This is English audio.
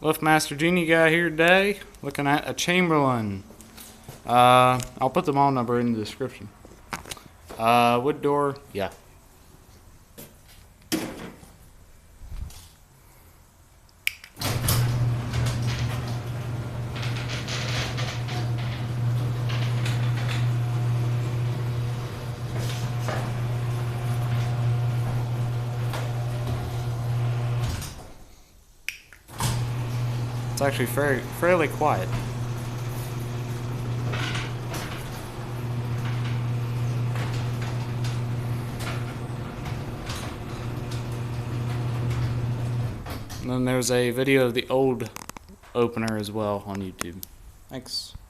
Liftmaster Genie guy here today, looking at a Chamberlain. I'll put the model number in the description. Wood door, yeah. It's actually fairly quiet. And then there's a video of the old opener as well on YouTube. Thanks.